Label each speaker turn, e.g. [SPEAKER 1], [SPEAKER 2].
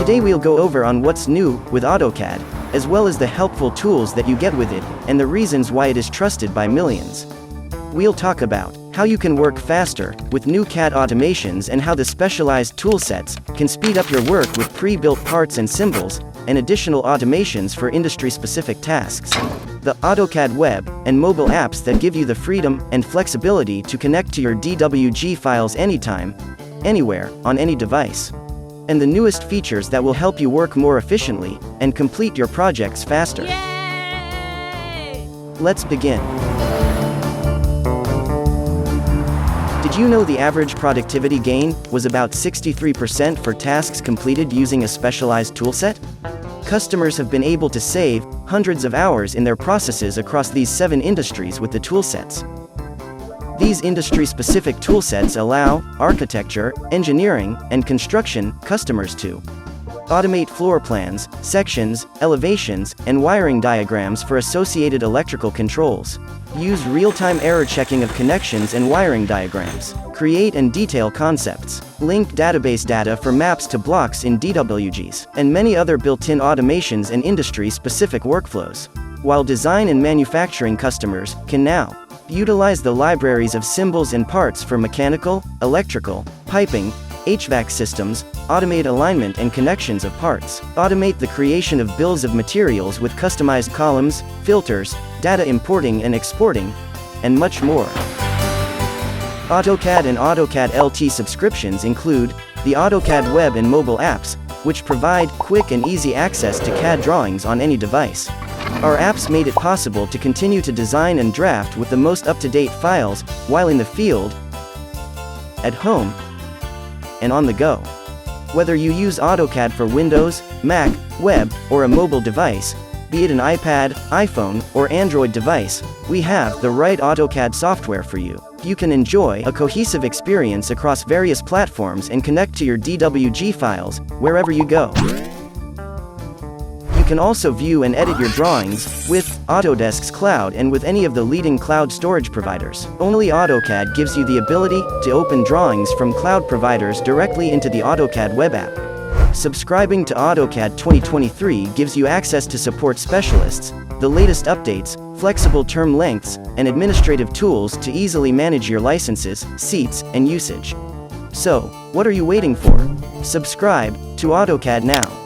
[SPEAKER 1] Today we'll go over on what's new with AutoCAD, as well as the helpful tools that you get with it, and the reasons why it is trusted by millions. We'll talk about how you can work faster with new CAD automations and how the specialized toolsets can speed up your work with pre-built parts and symbols, and additional automations for industry-specific tasks. The AutoCAD web and mobile apps that give you the freedom and flexibility to connect to your DWG files anytime, anywhere, on any device. And the newest features that will help you work more efficiently and complete your projects faster.
[SPEAKER 2] Yay!
[SPEAKER 1] Let's begin. Did you know the average productivity gain was about 63% for tasks completed using a specialized toolset? Customers have been able to save hundreds of hours in their processes across these 7 industries with the toolsets. These industry-specific toolsets allow architecture, engineering, and construction customers to automate floor plans, sections, elevations, and wiring diagrams for associated electrical controls. Use real-time error checking of connections and wiring diagrams. Create and detail concepts. Link database data for maps to blocks in DWGs, and many other built-in automations and industry-specific workflows. While design and manufacturing customers can now utilize the libraries of symbols and parts for mechanical, electrical, piping, HVAC systems, automate alignment and connections of parts, automate the creation of bills of materials with customized columns, filters, data importing and exporting, and much more. AutoCAD and AutoCAD LT subscriptions include the AutoCAD web and mobile apps, which provide quick and easy access to CAD drawings on any device. Our apps made it possible to continue to design and draft with the most up-to-date files, while in the field, at home, and on the go. Whether you use AutoCAD for Windows, Mac, web, or a mobile device, be it an iPad, iPhone, or Android device, we have the right AutoCAD software for you. You can enjoy a cohesive experience across various platforms and connect to your DWG files wherever you go. You can also view and edit your drawings with Autodesk's cloud and with any of the leading cloud storage providers. Only AutoCAD gives you the ability to open drawings from cloud providers directly into the AutoCAD web app. Subscribing to AutoCAD 2023 gives you access to support specialists, the latest updates, flexible term lengths, and administrative tools to easily manage your licenses, seats, and usage. So, what are you waiting for? Subscribe to AutoCAD now.